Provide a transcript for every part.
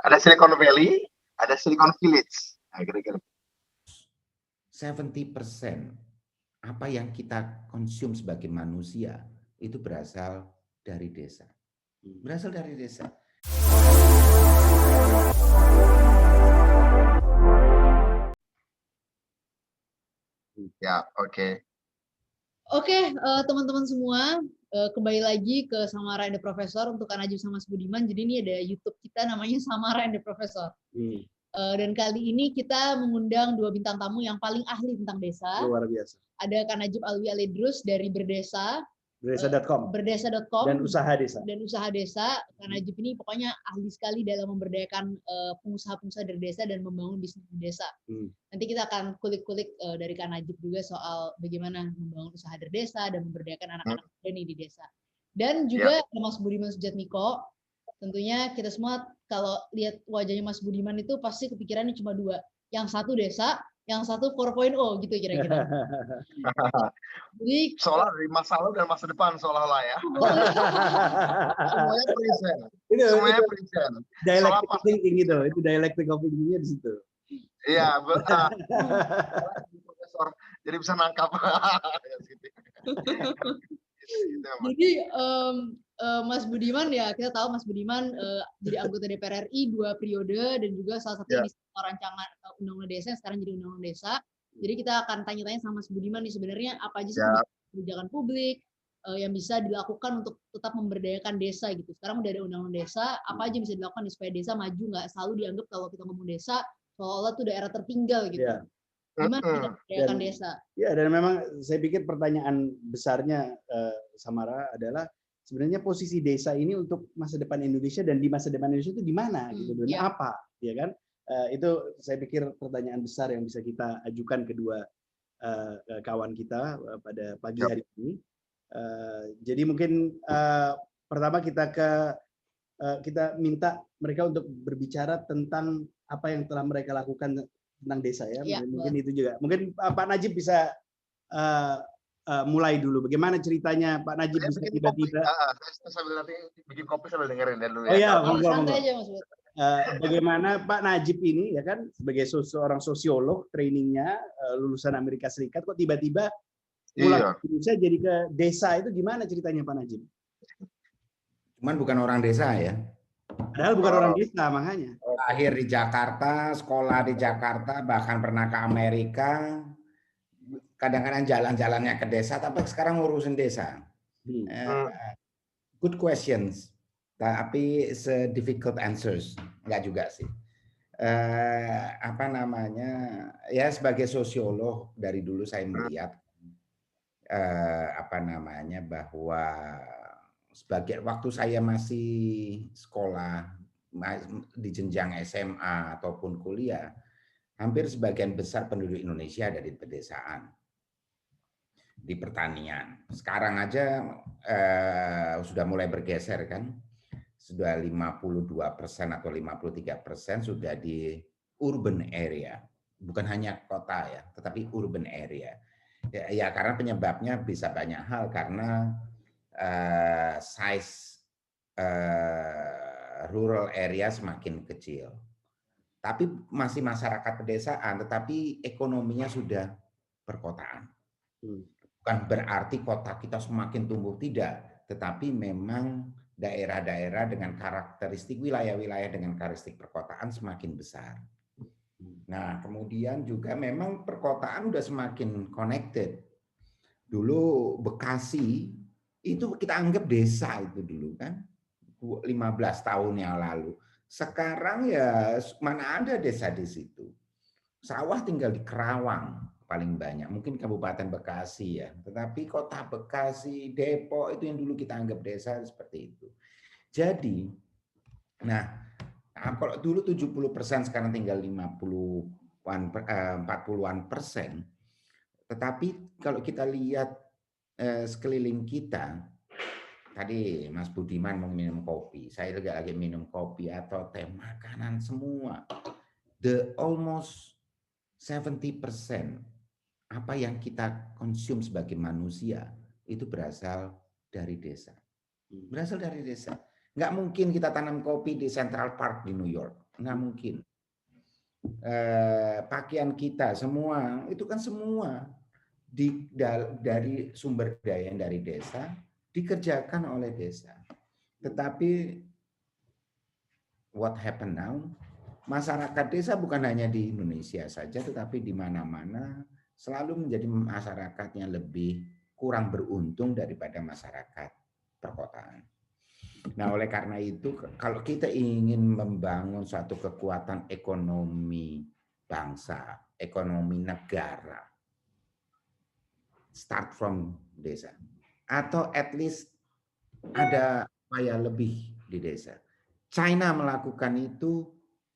Ada Silicon Valley, ada Silicon Village. Nah, kira-kira 70% apa yang kita konsum sebagai manusia itu berasal dari desa. Berasal dari desa. ya, oke. Oke, teman-teman semua, kembali lagi ke Samara and the Professor untuk Kak Najib sama Mas Budiman. Jadi ini ada YouTube kita namanya Samara and the Professor. Dan kali ini kita mengundang dua bintang tamu yang paling ahli tentang desa. Luar biasa. Ada Kak Najib Alwi Aledrus dari Berdesa. Berdesa.com. Berdesa.com. Dan usaha desa. Dan usaha desa. Kak Najib ini pokoknya ahli sekali dalam memberdayakan pengusaha-pengusaha dari desa dan membangun bisnis di desa. Nanti kita akan kulik-kulik dari Kak Najib juga soal bagaimana membangun usaha dari desa dan memberdayakan anak-anak muda nih di desa. Dan juga Mas Budiman Sujatmiko. Tentunya kita semua kalau lihat wajahnya Mas Budiman itu pasti kepikirannya cuma dua. Yang satu desa, yang satu 4.0 gitu kira-kira. Jadi Seolah dari masa lalu dan masa depan seolah-olah ya. Semuanya present. Semuanya present. Dialectical thinking itu dialectical thinking-nya di situ. Iya, Profesor. Jadi bisa nangkap. Jadi Mas Budiman ya, kita tahu Mas Budiman jadi anggota DPR RI 2 periode dan juga salah satu yang rancangan Undang-Undang Desa yang sekarang jadi Undang-Undang Desa. Jadi kita akan tanya-tanya sama Mas Budiman nih sebenarnya apa aja sih kebijakan publik yang bisa dilakukan untuk tetap memberdayakan desa gitu. Sekarang udah ada Undang-Undang Desa, apa aja bisa dilakukan supaya desa maju, nggak selalu dianggap kalau kita ngomong desa seolah-olah tuh daerah tertinggal gitu. Gimana kita memberdayakan desa? Ya, dan memang saya pikir pertanyaan besarnya Samara adalah sebenarnya posisi desa ini untuk masa depan Indonesia dan di masa depan Indonesia itu di mana gitu dan apa, ya kan? Itu saya pikir pertanyaan besar yang bisa kita ajukan kedua kawan kita pada pagi hari ini. Jadi mungkin pertama kita minta mereka untuk berbicara tentang apa yang telah mereka lakukan tentang desa ya. Mungkin itu juga. Mungkin Pak Najib bisa mulai dulu. Bagaimana ceritanya Pak Najib bisa tiba-tiba? Saya sambil nanti bikin kopi sambil dengerin dulu ya. Oh iya, santai aja Mas. Bagaimana Pak Najib ini ya kan sebagai seorang sosiolog trainingnya lulusan Amerika Serikat kok tiba-tiba pulang ke Indonesia jadi ke desa itu gimana ceritanya Pak Najib? Cuman bukan orang desa ya. Padahal bukan orang desa makanya. Lahir di Jakarta, sekolah di Jakarta, bahkan pernah ke Amerika. Kadang-kadang jalan-jalannya ke desa, tapi sekarang ngurusin desa. Good questions, tapi difficult answers. Enggak juga sih. Apa namanya? Ya sebagai sosiolog dari dulu saya melihat apa namanya bahwa sebagai waktu saya masih sekolah di jenjang SMA ataupun kuliah, hampir sebagian besar penduduk Indonesia ada di pedesaan, di pertanian. Sekarang aja sudah mulai bergeser kan, sudah 52% atau 53% sudah di urban area, bukan hanya kota ya, tetapi urban area. Ya karena penyebabnya bisa banyak hal, karena size rural area semakin kecil. Tapi masih masyarakat pedesaan, tetapi ekonominya sudah perkotaan. Bukan berarti kota kita semakin tumbuh, tidak. Tetapi memang daerah-daerah dengan karakteristik wilayah-wilayah dengan karakteristik perkotaan semakin besar. Nah, kemudian juga memang perkotaan udah semakin connected. Dulu Bekasi itu kita anggap desa itu dulu kan, 15 tahun yang lalu. Sekarang ya mana ada desa di situ. Sawah tinggal di Kerawang paling banyak, mungkin Kabupaten Bekasi ya. Tetapi kota Bekasi, Depok itu yang dulu kita anggap desa seperti itu. Jadi, nah kalau dulu 70%, sekarang tinggal 40-an%. Tetapi kalau kita lihat sekeliling kita, tadi Mas Budiman mau minum kopi, saya juga lagi minum kopi atau teh, makanan semua. Almost 70% apa yang kita konsum sebagai manusia itu berasal dari desa. Berasal dari desa. Nggak mungkin kita tanam kopi di Central Park di New York. Nggak mungkin. Pakaian kita semua, itu kan semua dari sumber daya yang dari desa, dikerjakan oleh desa. Tetapi what happen now? Masyarakat desa bukan hanya di Indonesia saja, tetapi di mana-mana selalu menjadi masyarakat yang lebih kurang beruntung daripada masyarakat perkotaan. Nah, oleh karena itu, kalau kita ingin membangun suatu kekuatan ekonomi bangsa, ekonomi negara, start from desa. Atau at least ada upaya lebih di desa. China melakukan itu,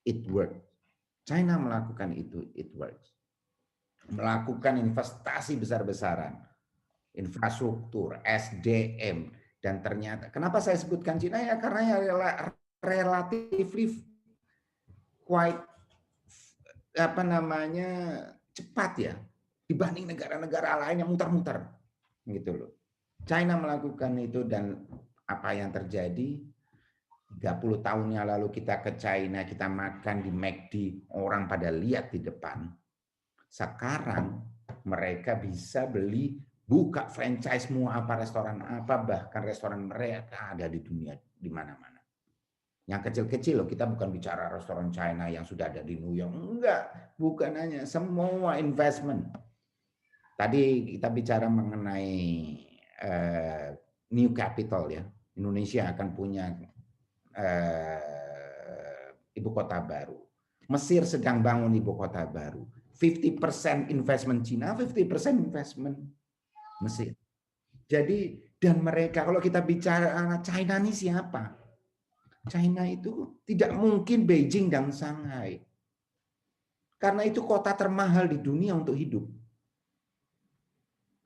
it works. China melakukan itu, it works. Melakukan investasi besar-besaran, infrastruktur, SDM, dan ternyata, kenapa saya sebutkan China ya? Karena ya relatively quite cepat ya dibanding negara-negara lain yang muter-muter gitu loh. China melakukan itu dan apa yang terjadi 30 tahun yang lalu kita ke China, kita makan di McD, orang pada lihat di depan. Sekarang mereka bisa buka franchise semua apa restoran apa, bahkan restoran mereka ada di dunia di mana-mana. Yang kecil-kecil loh, kita bukan bicara restoran China yang sudah ada di New York. Enggak, bukan hanya semua investment. Tadi kita bicara mengenai new capital ya. Indonesia akan punya ibu kota baru. Mesir sedang bangun ibu kota baru. 50% investment Cina, 50% investment Mesir. Jadi, dan mereka, kalau kita bicara China ini siapa? China itu tidak mungkin Beijing dan Shanghai. Karena itu kota termahal di dunia untuk hidup.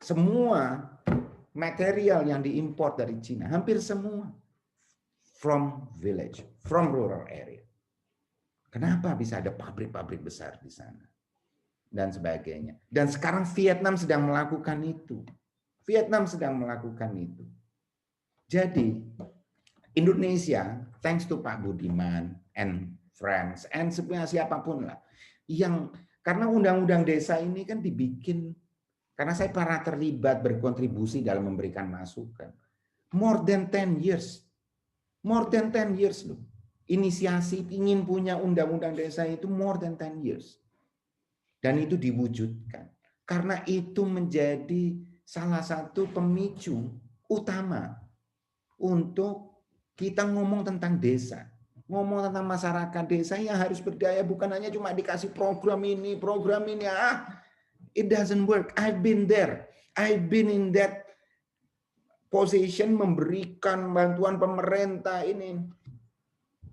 Semua material yang diimpor dari Cina, hampir semua from village, from rural area. Kenapa bisa ada pabrik-pabrik besar di sana? Dan sebagainya. Dan sekarang Vietnam sedang melakukan itu. Vietnam sedang melakukan itu. Jadi Indonesia, thanks to Pak Budiman and friends and sebenarnya siapapun lah, yang karena undang-undang desa ini kan dibikin karena saya pernah terlibat berkontribusi dalam memberikan masukan. More than 10 years. More than 10 years loh. Inisiasi ingin punya undang-undang desa itu more than 10 years. Dan itu diwujudkan. Karena itu menjadi salah satu pemicu utama untuk kita ngomong tentang desa. Ngomong tentang masyarakat desa yang harus berdaya, bukan hanya cuma dikasih program ini. It doesn't work. I've been there. I've been in that position, memberikan bantuan pemerintah ini.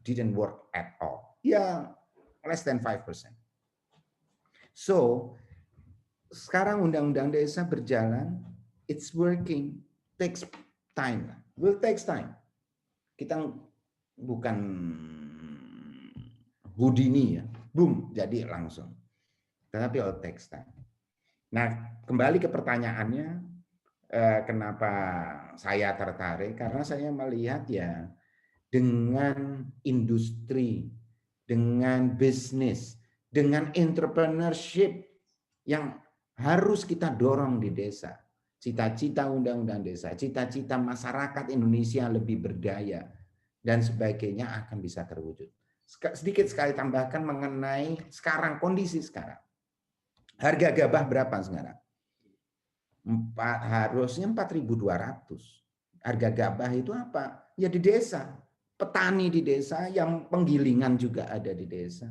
Didn't work at all. Ya, less than 5%. So, sekarang undang-undang desa berjalan, it's working, takes time. Will takes time. Kita bukan Houdini ya, boom, jadi langsung. Tetapi all takes time. Nah, kembali ke pertanyaannya, kenapa saya tertarik? Karena saya melihat ya, dengan industri, dengan bisnis, dengan entrepreneurship yang harus kita dorong di desa. Cita-cita undang-undang desa, cita-cita masyarakat Indonesia lebih berdaya, dan sebagainya akan bisa terwujud. Sedikit sekali tambahkan mengenai sekarang, kondisi sekarang. Harga gabah berapa sekarang? Harusnya 4.200. Harga gabah itu apa? Ya di desa. Petani di desa, yang penggilingan juga ada di desa.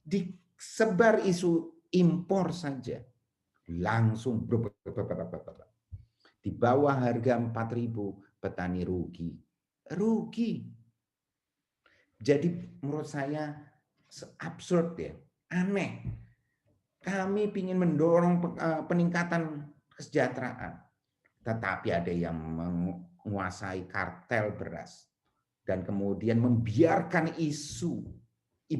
Disebar isu impor saja. Langsung di bawah harga 4.000, petani rugi. Rugi. Jadi menurut saya absurd ya, aneh. Kami ingin mendorong peningkatan kesejahteraan, tetapi ada yang menguasai kartel beras dan kemudian membiarkan isu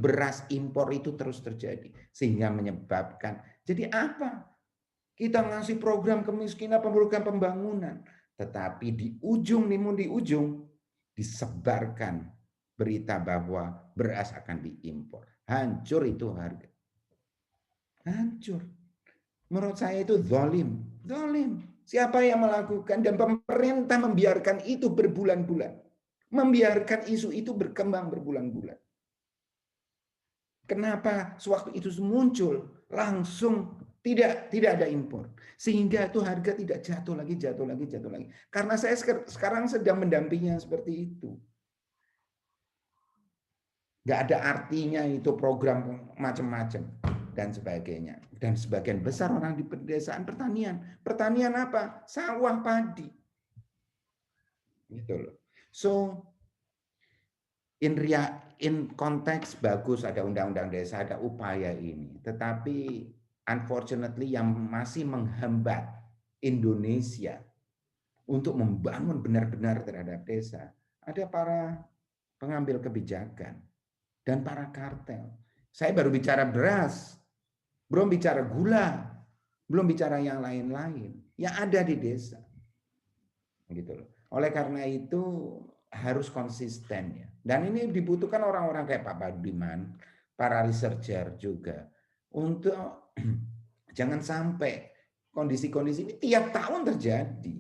beras impor itu terus terjadi sehingga menyebabkan jadi apa? Kita ngasih program kemiskinan, program pembangunan, tetapi di ujung disebarkan berita bahwa beras akan diimpor. Hancur itu harga. Hancur. Menurut saya itu zalim. Zalim. Siapa yang melakukan, dan pemerintah membiarkan itu berbulan-bulan. Membiarkan isu itu berkembang berbulan-bulan. Kenapa sewaktu itu muncul langsung tidak ada impor, sehingga itu harga tidak jatuh lagi. Karena saya sekarang sedang mendampingi yang seperti itu. Nggak ada artinya itu program macam-macam dan sebagainya. Dan sebagian besar orang di pedesaan pertanian. Pertanian apa? Sawah, padi. Gitu loh. So in konteks bagus ada undang-undang desa, ada upaya ini. Tetapi unfortunately yang masih menghambat Indonesia untuk membangun benar-benar terhadap desa, ada para pengambil kebijakan dan para kartel. Saya baru bicara beras, belum bicara gula, belum bicara yang lain-lain yang ada di desa. Gitu loh. Oleh karena itu harus konsisten ya. Dan ini dibutuhkan orang-orang kayak Pak Budiman, para researcher juga untuk jangan sampai kondisi-kondisi ini tiap tahun terjadi.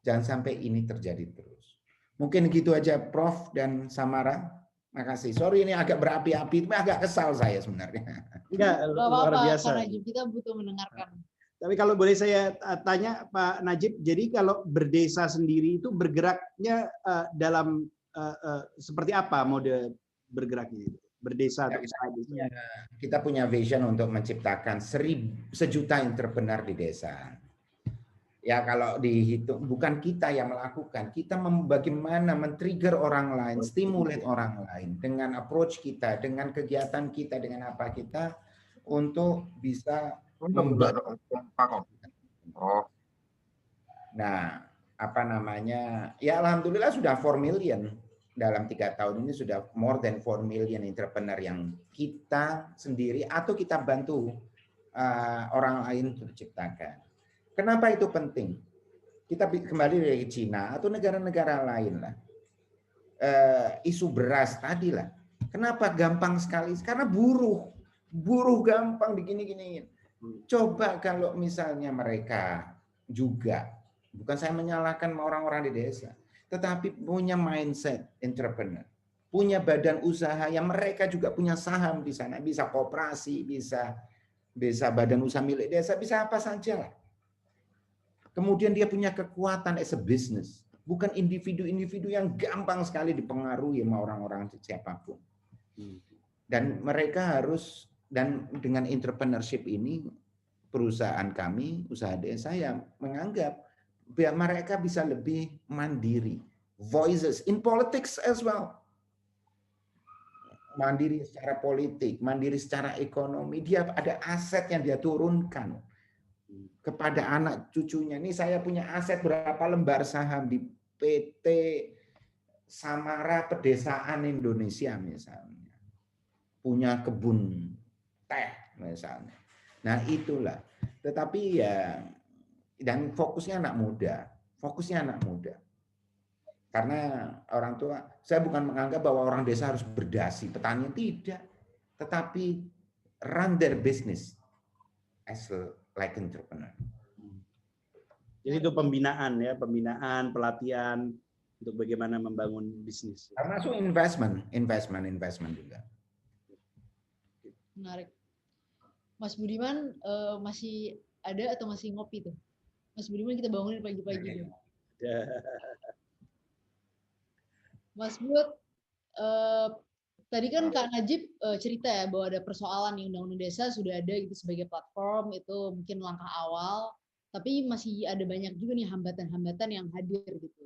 Jangan sampai ini terjadi terus. Mungkin gitu aja Prof dan Samara. Makasih. Sorry ini agak berapi-api, tapi agak kesal saya sebenarnya. Enggak, luar biasa. Pak Najib, kita butuh mendengarkan. Tapi kalau boleh saya tanya Pak Najib, jadi kalau berdesa sendiri itu bergeraknya dalam seperti apa mode bergeraknya itu? Berdesa atau usaha desa? Kita punya vision untuk menciptakan 1 juta entrepreneur di desa. Ya kalau dihitung, bukan kita yang melakukan, kita bagaimana men-trigger orang lain, stimulate orang lain dengan approach kita, dengan kegiatan kita, dengan apa kita untuk bisa membangun. Nah, apa namanya? Ya alhamdulillah sudah 4 million dalam 3 tahun ini, sudah more than 4 million entrepreneur yang kita sendiri atau kita bantu orang lain untuk ciptakan. Kenapa itu penting? Kita kembali dari Cina atau negara-negara lain lah. Isu beras tadi lah. Kenapa gampang sekali? Karena buruh gampang digini-giniin. Coba kalau misalnya mereka juga, bukan saya menyalahkan orang-orang di desa, tetapi punya mindset entrepreneur, punya badan usaha yang mereka juga punya saham di sana, bisa koperasi, bisa badan usaha milik desa, bisa apa saja lah. Kemudian dia punya kekuatan as a business, bukan individu-individu yang gampang sekali dipengaruhi sama orang-orang siapapun. Dan mereka harus, dan dengan entrepreneurship ini, perusahaan kami, usaha desa yang menganggap biar mereka bisa lebih mandiri. Voices in politics as well. Mandiri secara politik, mandiri secara ekonomi. Dia ada aset yang dia turunkan kepada anak cucunya. Ini saya punya aset berapa lembar saham di PT Samara Pedesaan Indonesia misalnya. Punya kebun teh misalnya. Nah itulah. Tetapi ya, dan fokusnya anak muda. Karena orang tua, saya bukan menganggap bahwa orang desa harus berdasi, petani tidak. Tetapi run their business as like entrepreneur. Jadi itu pembinaan ya, pelatihan untuk bagaimana membangun bisnis. Termasuk investment juga. Menarik. Mas Budiman masih ada atau masih ngopi tuh? Mas Budiman kita bangunin pagi-pagi. Mas Bud, tadi kan Kak Najib cerita ya bahwa ada persoalan di Undang-Undang Desa sudah ada gitu sebagai platform, itu mungkin langkah awal, tapi masih ada banyak juga nih hambatan-hambatan yang hadir gitu.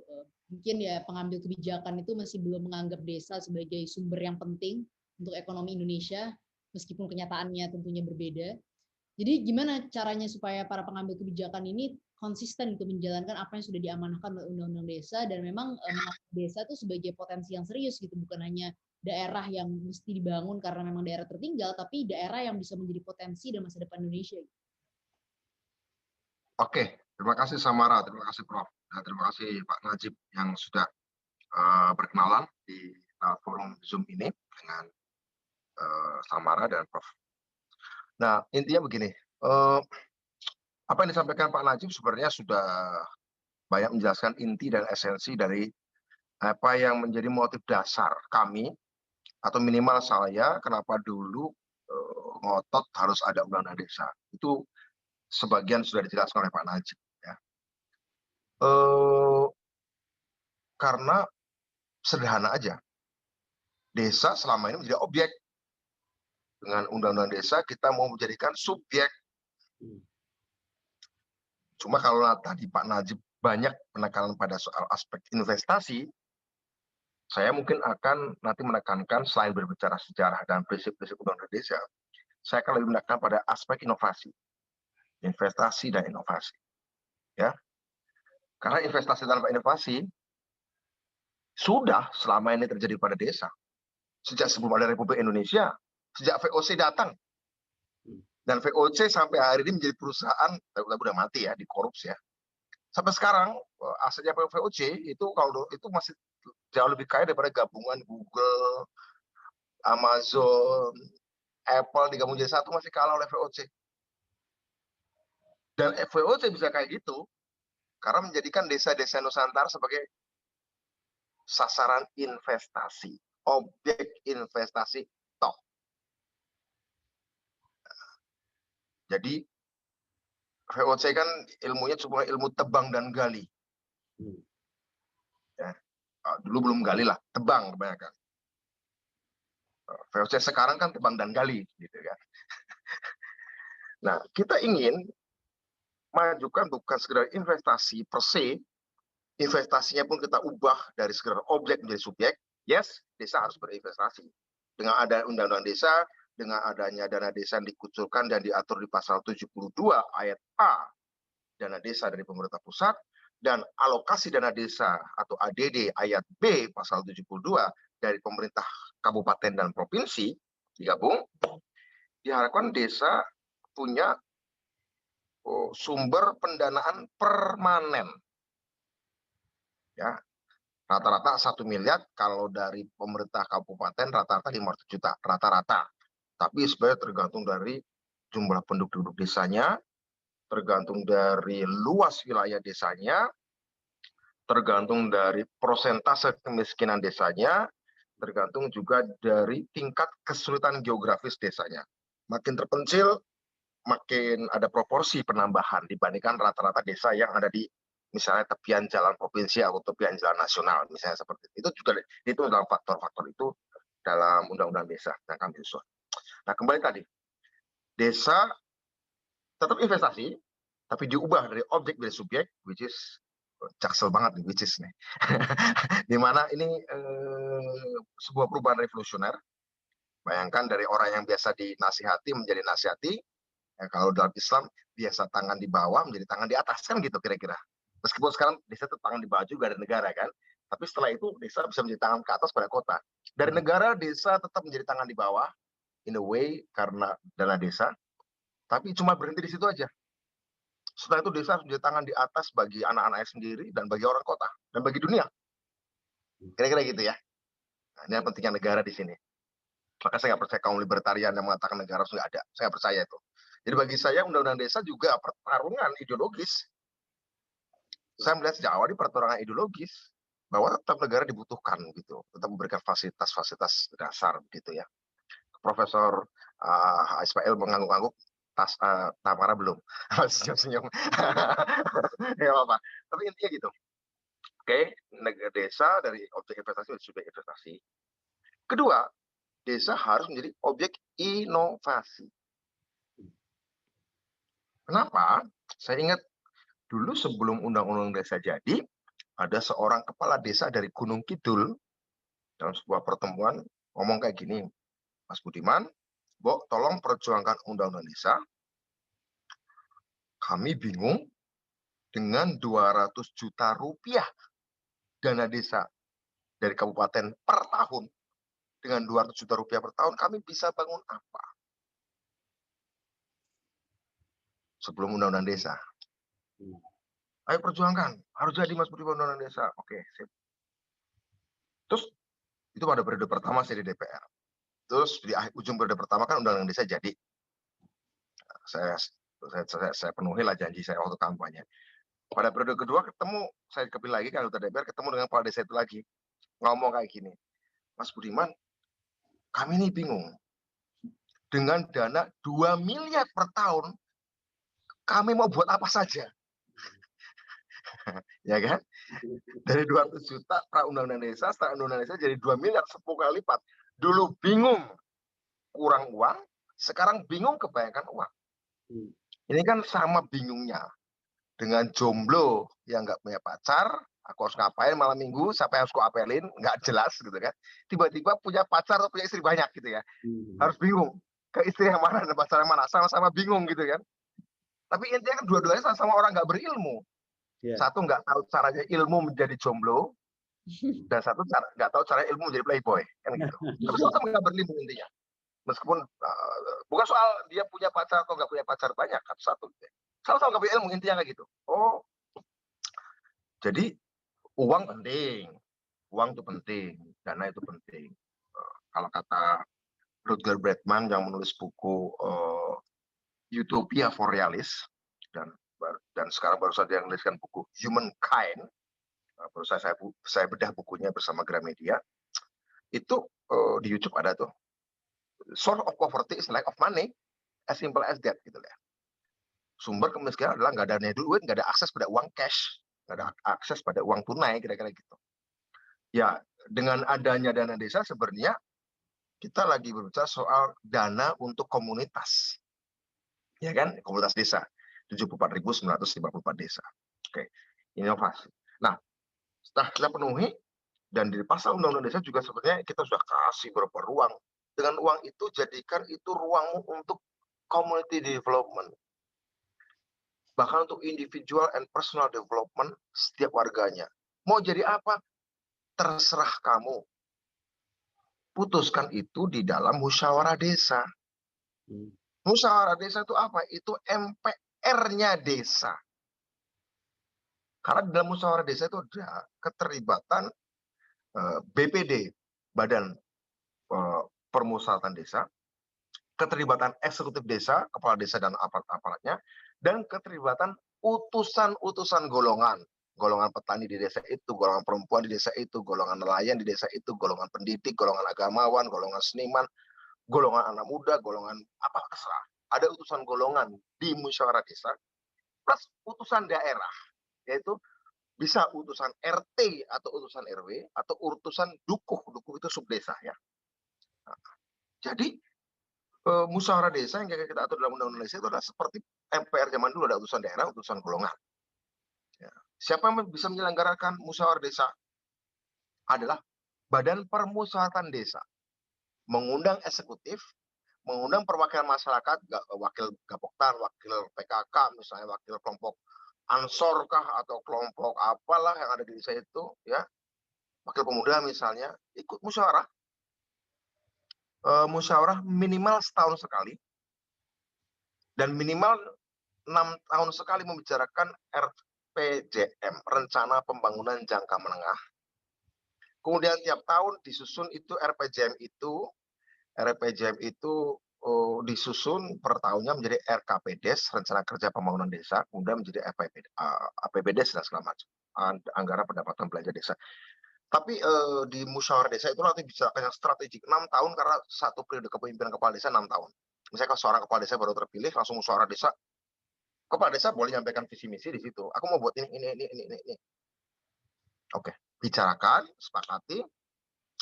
Mungkin ya pengambil kebijakan itu masih belum menganggap desa sebagai sumber yang penting untuk ekonomi Indonesia, meskipun kenyataannya tentunya berbeda. Jadi gimana caranya supaya para pengambil kebijakan ini konsisten untuk menjalankan apa yang sudah diamanahkan oleh Undang-Undang Desa, dan memang desa itu sebagai potensi yang serius gitu, bukan hanya daerah yang mesti dibangun karena memang daerah tertinggal, tapi daerah yang bisa menjadi potensi dan masa depan Indonesia. Oke, terima kasih Samara, terima kasih Prof. Nah, terima kasih Pak Najib yang sudah berkenalan di forum Zoom ini dengan Samara dan Prof. Nah, intinya begini, apa yang disampaikan Pak Najib sebenarnya sudah banyak menjelaskan inti dan esensi dari apa yang menjadi motif dasar kami, atau minimal saya, kenapa dulu ngotot harus ada undang-undang desa. Itu sebagian sudah dijelaskan oleh Pak Najib. Ya. Karena sederhana aja, desa selama ini menjadi objek. Dengan undang-undang desa kita mau menjadikan subjek. Cuma kalau tadi Pak Najib banyak penekanan pada soal aspek investasi, saya mungkin akan nanti menekankan selain berbicara sejarah dan prinsip-prinsip undang-undang desa, saya akan lebih menekankan pada aspek inovasi, investasi dan inovasi. Ya, karena investasi tanpa inovasi sudah selama ini terjadi pada desa. Sejak sebelum ada Republik Indonesia, sejak VOC datang. Dan VOC sampai hari ini menjadi perusahaan, tapi udah mati ya, dikorupsi ya. Sampai sekarang, asetnya VOC itu kalau itu masih jauh lebih kaya daripada gabungan Google, Amazon, Apple digabung jadi satu, masih kalah oleh VOC. Dan VOC bisa kayak gitu, karena menjadikan desa-desa Nusantara sebagai sasaran investasi, objek investasi top. Jadi VOC kan ilmunya cuma ilmu tebang dan gali. Ya, dulu belum gali lah, tebang kebanyakan. VOC sekarang kan tebang dan gali, gitu kan. Nah, kita ingin majukan bukan sekedar investasi per se, investasinya pun kita ubah dari sekedar objek menjadi subjek. Yes, desa harus berinvestasi. Dengan ada undang-undang desa, dengan adanya dana desa yang dikucurkan dan diatur di pasal 72 ayat A, dana desa dari pemerintah pusat, dan alokasi dana desa atau ADD ayat B pasal 72 dari pemerintah kabupaten dan provinsi digabung, diharapkan desa punya sumber pendanaan permanen. Ya, rata-rata 1 miliar, kalau dari pemerintah kabupaten rata-rata 500 juta, rata-rata. Tapi sebenarnya tergantung dari jumlah penduduk desanya, tergantung dari luas wilayah desanya, tergantung dari persentase kemiskinan desanya, tergantung juga dari tingkat kesulitan geografis desanya. Makin terpencil, makin ada proporsi penambahan dibandingkan rata-rata desa yang ada di misalnya tepian jalan provinsi atau tepian jalan nasional, misalnya seperti itu. Juga itu dalam faktor-faktor itu dalam undang-undang desa yang kami susun. Nah, kembali tadi, desa tetap investasi, tapi diubah dari objek dari subjek, which is jaksel banget nih, which is nih. Dimana ini sebuah perubahan revolusioner. Bayangkan dari orang yang biasa dinasihati menjadi nasihati. Ya, kalau dalam Islam biasa tangan di bawah menjadi tangan di atas, kan gitu kira-kira. Meskipun sekarang desa itu tangan di bawah juga dari negara kan, tapi setelah itu desa bisa menjadi tangan ke atas pada kota. Dari negara desa tetap menjadi tangan di bawah in a way karena dana desa, tapi cuma berhenti di situ aja. Setelah itu desa harus menjadi tangan di atas bagi anak-anaknya sendiri dan bagi orang kota dan bagi dunia. Kira-kira gitu ya. Nah, ini yang pentingnya negara di sini. Maka saya nggak percaya kaum libertarian yang mengatakan negara harus nggak ada. Saya nggak percaya itu. Jadi bagi saya undang-undang desa juga pertarungan ideologis. Saya melihat sejak awal ini pertarungan ideologis bahwa tetap negara dibutuhkan gitu, tetap memberikan fasilitas-fasilitas dasar gitu ya. Profesor Ismail mengangguk-angguk, Tamara belum, senyum-senyum. Ya apa, tapi intinya gitu. Oke, negara desa dari objek investasi menjadi subjek investasi. Kedua, desa harus menjadi objek inovasi. Kenapa? Saya ingat dulu sebelum undang-undang desa jadi, ada seorang kepala desa dari Gunung Kidul dalam sebuah pertemuan ngomong kayak gini, Mas Budiman, Bo, tolong perjuangkan undang-undang desa. Kami bingung dengan 200 juta rupiah dana desa dari kabupaten per tahun. Dengan 200 juta rupiah per tahun, kami bisa bangun apa? Sebelum undang-undang desa. Ayo perjuangkan, harus jadi Mas Budiman undang-undang desa. Oke, sip. Terus itu pada periode pertama saya di DPR. Terus di ujung periode pertama kan undang-undang desa jadi. Saya penuhi lah janji saya waktu kampanye. Pada periode kedua ketemu, saya kepilih lagi kan anggota DPR, ketemu dengan kepala desa itu lagi. Ngomong kayak gini, Mas Budiman, kami ini bingung. Dengan dana 2 miliar per tahun, kami mau buat apa saja. Ya kan? Dari 200 juta pra undang-undang desa, setelah undang-undang desa jadi 2 miliar, 10 kali lipat. Dulu bingung kurang uang, sekarang bingung kebanyakan uang. Ini kan sama bingungnya. Dengan jomblo yang nggak punya pacar, aku harus ngapain malam minggu, siapa yang harus aku apelin, nggak jelas gitu kan. Tiba-tiba punya pacar atau punya istri banyak gitu ya. Harus bingung, ke istri yang mana dan pacar yang mana, sama-sama bingung gitu kan. Tapi intinya kan dua-duanya sama-sama orang nggak berilmu. Satu nggak tahu caranya ilmu menjadi jomblo, dan satu nggak tahu cara ilmu menjadi playboy. Kan gitu. Tapi sama-sama nggak berilmu intinya. Meskipun bukan soal dia punya pacar atau nggak punya pacar banyak, satu. Sama-sama nggak punya ilmu, intinya kayak gitu. Oh, jadi uang penting, uang itu penting, dana itu penting. Kalau kata Rutger Bregman yang menulis buku Utopia for Realist, dan sekarang baru saja yang menuliskan buku Humankind, baru saya bedah bukunya bersama Gramedia, itu di YouTube ada tuh, source of poverty is lack of money, as simple as that gitu ya. Sumber kemiskinan adalah nggak ada duit, nggak ada akses pada uang cash, nggak ada akses pada uang tunai, kira-kira gitu. Ya, dengan adanya dana desa sebenarnya kita lagi berbicara soal dana untuk komunitas. Ya kan, komunitas desa. 74.954 desa. Oke, inovasi. Nah, setelah kita penuhi, dan di pasal undang-undang desa juga sebenarnya kita sudah kasih beberapa ruang. Dengan uang itu, jadikan itu ruangmu untuk community development. Bahkan untuk individual and personal development setiap warganya. Mau jadi apa? Terserah kamu. Putuskan itu di dalam musyawarah desa. Musyawarah desa itu apa? Itu MPR-nya desa. Karena di dalam musyawarah desa itu ada keterlibatan BPD, Badan Permusyawaratan Desa, keterlibatan eksekutif desa, kepala desa dan aparat-aparatnya, dan keterlibatan utusan-utusan golongan. Golongan petani di desa itu, golongan perempuan di desa itu, golongan nelayan di desa itu, golongan pendidik, golongan agamawan, golongan seniman, golongan anak muda, golongan apa terserah. Ada utusan golongan di musyawarah desa, plus utusan daerah, yaitu bisa utusan RT atau utusan RW, atau utusan dukuh. Dukuh itu subdesa ya. Nah, jadi musyawarah desa yang kita atur dalam undang-undang desa itu adalah seperti MPR zaman dulu, ada utusan daerah, utusan golongan. Ya. Siapa yang bisa menyelenggarakan musyawarah desa? Adalah Badan Permusyawaratan Desa. Mengundang eksekutif, mengundang perwakilan masyarakat, wakil Gapoktan, wakil PKK, misalnya wakil kelompok Ansor kah, atau kelompok apalah yang ada di desa itu, ya, wakil pemuda misalnya, ikut musyawarah. Musyawarah minimal setahun sekali, dan minimal 6 tahun sekali membicarakan RPJM, Rencana Pembangunan Jangka Menengah. Kemudian tiap tahun disusun itu RPJM itu disusun per tahunnya menjadi RKPDes, Rencana Kerja Pembangunan Desa, kemudian menjadi APBDes dan segala macam, anggaran pendapatan belanja desa. Tapi di musyawarah desa itu nanti bisa yang strategik 6 tahun, karena satu periode kepemimpinan kepala desa 6 tahun. Misalnya kalau seorang kepala desa baru terpilih, langsung musyawarah desa, kepala desa boleh menyampaikan visi misi di situ. Aku mau buat ini. Oke, bicarakan, sepakati,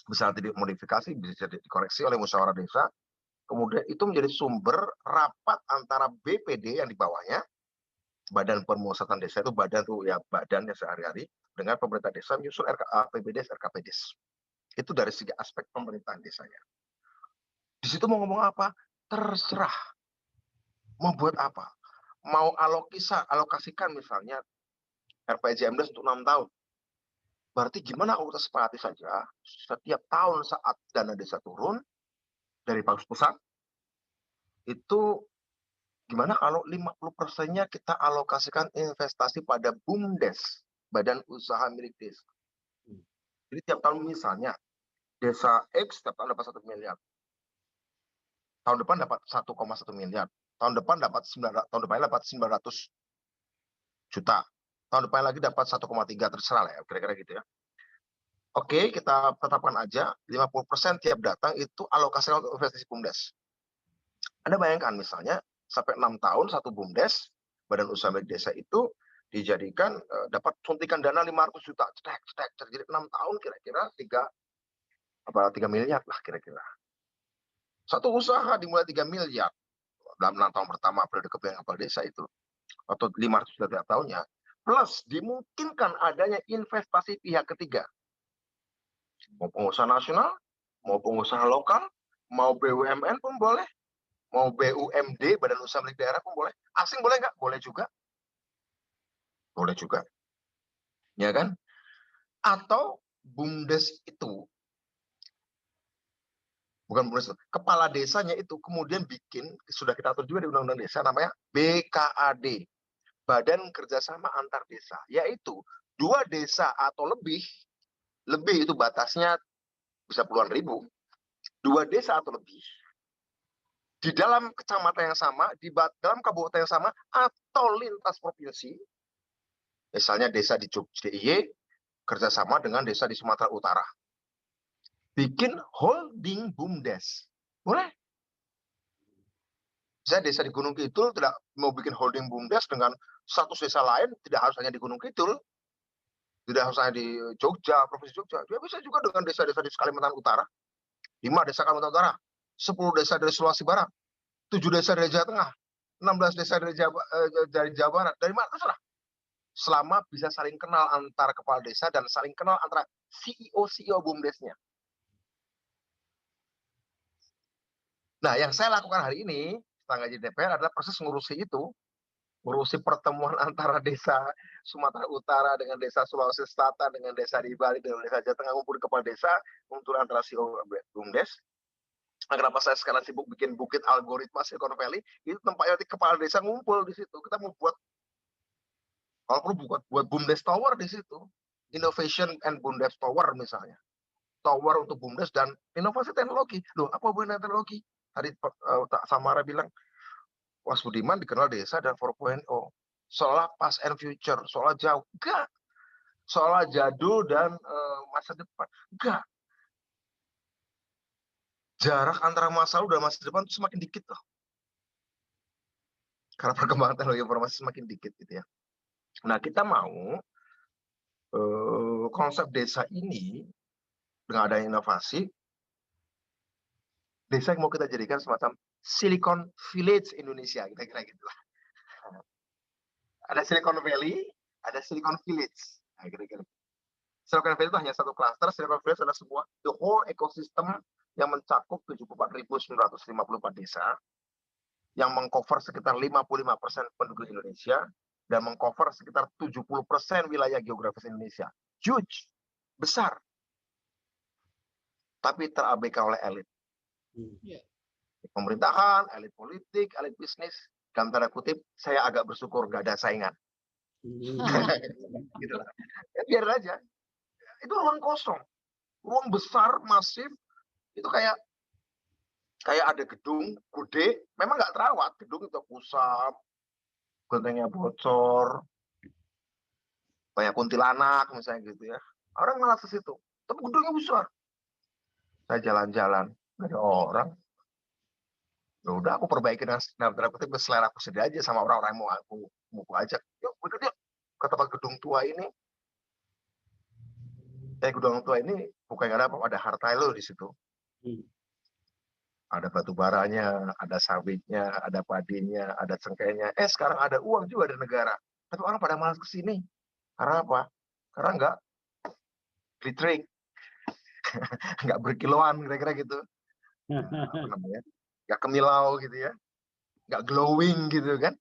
bisa dimodifikasi, bisa dikoreksi oleh musyawarah desa. Kemudian itu menjadi sumber rapat antara BPD yang di bawahnya, Badan Permusyawaratan Desa itu badan tuh ya, badannya sehari-hari, dengan pemerintah desa menyusun APBDes, RKPDes. Itu dari segi aspek pemerintahan desanya. Di situ mau ngomong apa? Terserah. Mau buat apa? Mau alokasikan misalnya RPJMdes untuk 6 tahun. Berarti gimana kalau kita sepakati saja, setiap tahun saat dana desa turun dari pusat, itu gimana kalau 50%-nya kita alokasikan investasi pada BUMDes, Badan Usaha Milik Desa. Jadi tiap tahun misalnya desa X tiap tahun dapat 1 miliar. Tahun depan dapat 1,1 miliar. Tahun depan dapat 900 juta. Tahun depan lagi dapat 1,3, terserah lah ya, kira-kira gitu ya. Oke, kita tetapkan aja 50% tiap datang itu alokasi untuk investasi BUMDes. Anda bayangkan misalnya sampai 6 tahun satu BUMDes, Badan Usaha Milik Desa itu dijadikan dapat suntikan dana 500 juta. Jadi 6 tahun kira-kira 3 miliar lah kira-kira. Satu usaha dimulai 3 miliar dalam 6 tahun pertama periode kepemimpinan kepala desa itu, atau 500 juta tiap tahunnya, plus dimungkinkan adanya investasi pihak ketiga. Mau pengusaha nasional, mau pengusaha lokal, mau BUMN pun boleh, mau BUMD, Badan Usaha Milik Daerah pun boleh. Asing boleh nggak? Boleh juga. Boleh juga. Ya kan? Atau BUMDes itu, bukan BUMDes, kepala desanya itu kemudian bikin, sudah kita atur juga di Undang-Undang Desa, namanya BKAD, Badan Kerjasama Antar Desa, yaitu 2 desa atau lebih itu batasnya bisa puluhan ribu, 2 desa atau lebih, di dalam kecamatan yang sama, di dalam kabupaten yang sama, atau lintas provinsi, misalnya desa di Jogja DIY, kerjasama dengan desa di Sumatera Utara. Bikin holding BUMDes. Boleh. Saya desa di Gunung Kidul tidak mau bikin holding BUMDes dengan status desa lain, tidak harus hanya di Gunung Kidul, tidak harus hanya di Jogja, Provinsi Jogja. Dia bisa juga dengan desa-desa di Kalimantan Utara. 5 desa Kalimantan Utara, 10 desa dari Sulawesi Barat, 7 desa dari Jawa Tengah, 16 desa dari Jawa Barat, dari mana terserah. Selama bisa saling kenal antara kepala desa dan saling kenal antara CEO BUMDesnya. Nah, yang saya lakukan hari ini, setelah ngaji DPR, adalah proses ngurusi itu. Ngurusi pertemuan antara desa Sumatera Utara dengan desa Sulawesi Selatan, dengan desa di Bali, dengan desa Jawa Tengah, ngumpul kepala desa, ngumpul antara CEO BUMDes. Nah, kenapa saya sekarang sibuk bikin bukit algoritma Silicon Valley, itu tempatnya kepala desa ngumpul di situ. Kita mau buat, kalau perlu buat BUMDes Tower di situ. Innovation and BUMDes Tower misalnya. Tower untuk BUMDes dan inovasi teknologi. Loh, apa hubungannya teknologi? Tadi Samara bilang, Mas Budiman dikenal desa dan 4.0. Seolah past and future, seolah jauh. Enggak. Seolah jadul dan masa depan. Enggak. Jarak antara masa lalu dan masa depan itu semakin dikit loh. Karena perkembangan teknologi informasi semakin dikit gitu ya. Nah, kita mau konsep desa ini dengan adanya inovasi, desa yang mau kita jadikan semacam Silicon Village Indonesia, kira-kira gitu lah. Ada Silicon Valley, ada Silicon Village. Nah, kira-kira. Silicon Valley itu hanya satu klaster, Silicon Village adalah semua, the whole ecosystem yang mencakup 74.954 desa, yang mengcover sekitar 55% penduduk Indonesia, dan mengcover sekitar 70% wilayah geografis Indonesia. Huge, besar. Tapi terabaikan oleh elit. Pemerintahan, elit politik, elit bisnis, dalam tanda kutip, saya agak bersyukur gak ada saingan. Gitu lah. Ya, biar aja. Itu ruang kosong. Ruang besar, masif. Itu kayak ada gedung gede, memang nggak terawat. Gedung itu kusam, gentengnya bocor, banyak kuntilanak misalnya gitu ya. Orang malah ke situ. Tapi gedungnya besar. Saya jalan-jalan, nggak ada orang. Ya udah, aku perbaiki dengan dalam tanda kutip selera aku sendiri aja sama orang-orang yang mau aku ajak. Yuk, berikut yuk ke tempat gedung tua ini. Gedung tua ini bukan ada harta lo di situ. Ada batu baranya, ada sawitnya, ada padinya, ada cengkehnya. Sekarang ada uang juga dari negara. Tapi orang pada malas ke sini. Karena apa? Karena nggak glittering. Nggak berkiloan, kira-kira gitu. Apa namanya? Nggak kemilau gitu ya. Nggak glowing gitu kan.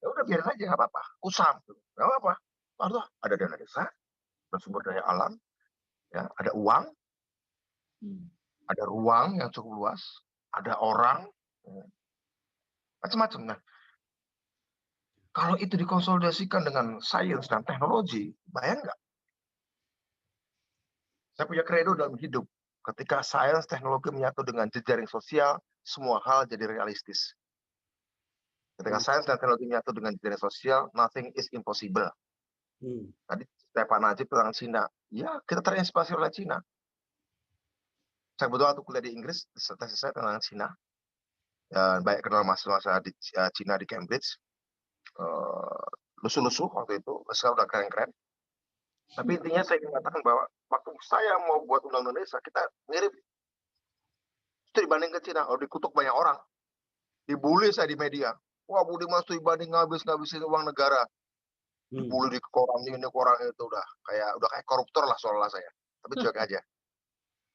Ya udah biarin aja, nggak apa-apa. Kusam. Nggak apa-apa. Ada dana desa, ada sumber daya alam, ya, ada uang, ada ruang yang cukup luas, ada orang, macam-macam. Nah, kalau itu dikonsolidasikan dengan sains dan teknologi, bayang nggak? Saya punya kredo dalam hidup. Ketika sains teknologi menyatu dengan jejaring sosial, semua hal jadi realistis. Ketika sains dan teknologi menyatu dengan jejaring sosial, nothing is impossible. Tadi Pak Najib tentang Cina. Ya, kita terinspirasi oleh Cina. Saya kebetulan waktu kuliah di Inggris, tesis saya tentang Cina. Dan banyak kenal mahasiswa di Cina di Cambridge. Lusuh-lusuh waktu itu, sekarang udah keren-keren. Tapi intinya saya ingin mengatakan bahwa waktu saya mau buat undang-undang desa, kita mirip. Itu dibanding ke Cina, dikutuk banyak orang. Dibully saya di media. Wah, Budi Mas itu dibanding ngabisin uang negara. Dibully di koran ini, koran itu udah kayak koruptor lah soalnya saya. Tapi cuek aja.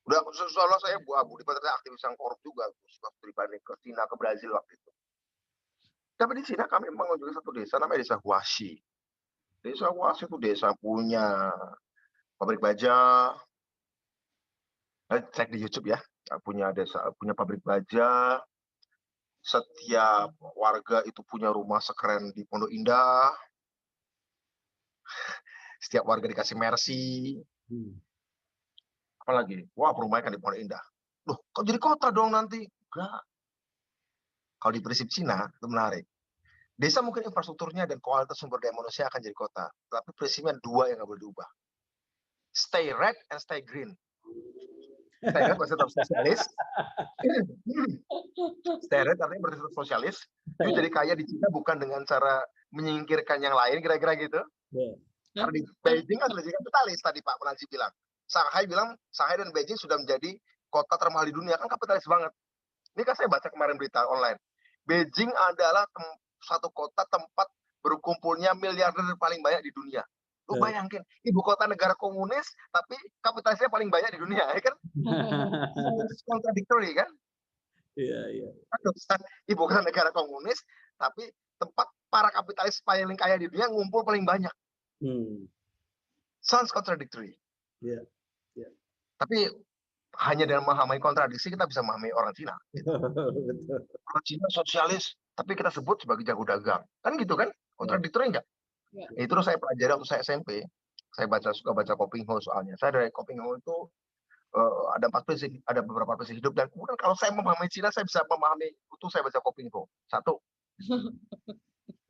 Udah soalnya saya Budi ternyata aktivis yang korup juga. Dibanding ke Cina, ke Brazil waktu itu. Tapi di Cina kami mengunjungi satu desa namanya Desa Huaxi. Desa Huaxi itu desa punya pabrik baja. Cek di YouTube ya. Punya pabrik baja. Setiap warga itu punya rumah sekeren di Pondok Indah. Setiap warga dikasih Mercy. Apalagi? Wah, perumahan kan di Pondok Indah. Loh, kok jadi kota dong nanti? Enggak. Kalau di prinsip Cina, itu menarik. Desa mungkin infrastrukturnya dan kualitas sumber daya manusia akan jadi kota. Tapi prinsipnya dua yang nggak boleh diubah. Stay red and stay green. Stay red masih tetap sosialis. Stay red artinya berarti sosialis. Itu jadi kaya di Cina bukan dengan cara menyingkirkan yang lain, kira-kira gitu. Karena di Beijing kan lebih kapitalis tadi Pak Najib bilang. Shanghai dan Beijing sudah menjadi kota termahal di dunia, kan kapitalis banget. Ini kan saya baca kemarin berita online. Beijing adalah satu kota tempat berkumpulnya miliarder paling banyak di dunia. Lu bayangin, ibu kota negara komunis, tapi kapitalisnya paling banyak di dunia, ya kan? Contradictory kan? Iya. Ibu kota negara komunis, tapi tempat para kapitalis paling kaya di dunia ngumpul paling banyak. Sounds contradictory. Iya. Tapi hanya dengan memahami kontradiksi kita bisa memahami orang Cina. Orang Cina sosialis, tapi kita sebut sebagai jago dagang. Kan gitu kan? Kontradiktori enggak? Itu saya pelajari waktu saya SMP. Saya suka baca Kopingho soalnya. Saya dari Kopingho itu ada beberapa prinsip hidup. Dan kemudian kalau saya memahami Cina, saya bisa memahami itu saya baca Kopingho. Satu,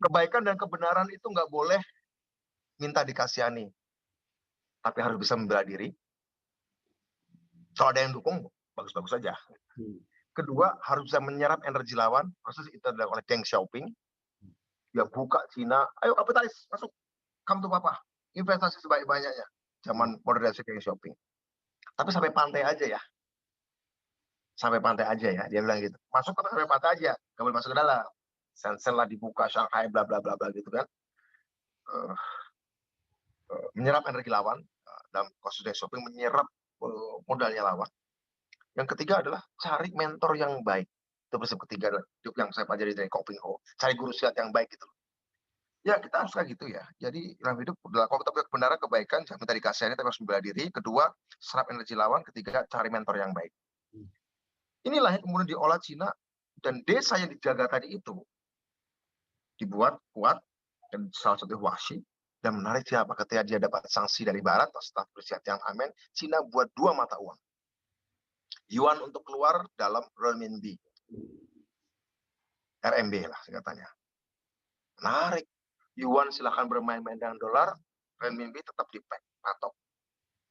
kebaikan dan kebenaran itu nggak boleh minta dikasihani, tapi harus bisa membela diri. Kalau ada yang dukung, bagus-bagus saja. Kedua, harus bisa menyerap energi lawan. Proses itu adalah oleh Deng Xiaoping. Dia buka Cina, ayo kapitalis, masuk. Come to papa. Investasi sebanyak-banyaknya. Zaman modernisasi Deng Xiaoping. Tapi sampai pantai aja ya. Sampai pantai aja ya. Dia bilang gitu. Masuk tapi sampai pantai aja. Gak boleh masuk ke dalam. Shenzhen lah dibuka, Shanghai, bla bla bla bla gitu kan. Menyerap energi lawan. Dalam kasus Deng Xiaoping menyerap modalnya lawan. Yang ketiga adalah cari mentor yang baik. Itu prinsip ketiga yang saya pelajari dari Kopingho. Cari guru silat yang baik gitu. Ya kita harus kayak gitu ya. Jadi dalam hidup, kalau kita punya kebenaran, kebaikan, jangan minta dikasihani, tapi harus membela diri. Kedua, serap energi lawan. Ketiga, cari mentor yang baik. Inilah yang kemudian diolah Cina, dan desa yang dijaga tadi itu dibuat kuat, dan salah satu Huaxi. Dan menarik siapa ketika dia dapat sanksi dari Barat, setelah peristiwa Tiananmen, Cina buat 2 mata uang. Yuan untuk keluar dalam renminbi. RMB lah singkatannya. Menarik. Yuan silahkan bermain-main dengan dolar, renminbi tetap dipatok.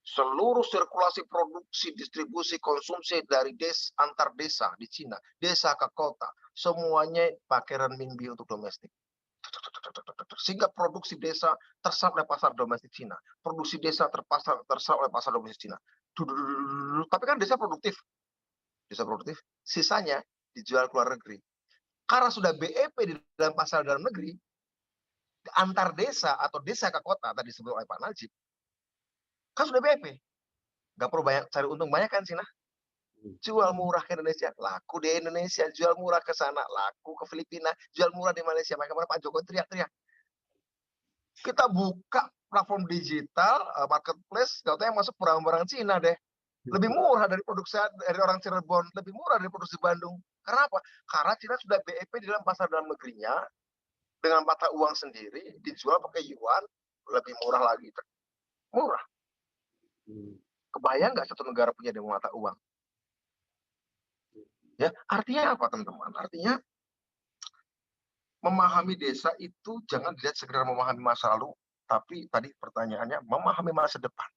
Seluruh sirkulasi produksi, distribusi, konsumsi dari antar desa di Cina, desa ke kota, semuanya pakai renminbi untuk domestik. Sehingga produksi desa terserap oleh pasar domestik Cina. Produksi desa terserap oleh pasar domestik Cina. Tapi kan desa produktif. Sisanya dijual ke luar negeri. Karena sudah BEP di dalam pasar dalam negeri, antar desa atau desa ke kota tadi disebut oleh Pak Najib, kan sudah BEP. Nggak perlu cari untung banyak kan Cina. Jual murah ke Indonesia, laku di Indonesia. Jual murah ke sana, laku ke Filipina. Jual murah di Malaysia. Makanya Pak Jokowi teriak-teriak. Kita buka platform digital, marketplace, katanya masuk barang-barang Cina deh. Lebih murah dari produksi dari orang Cirebon, lebih murah dari produksi Bandung. Karena apa? Karena Cina sudah BEP di dalam pasar dalam negerinya, dengan mata uang sendiri, dijual pakai yuan, lebih murah lagi. Murah. Kebayang nggak satu negara punya dua mata uang? Ya, artinya apa teman-teman? Artinya memahami desa itu jangan dilihat sekedar memahami masa lalu, tapi tadi pertanyaannya memahami masa depan.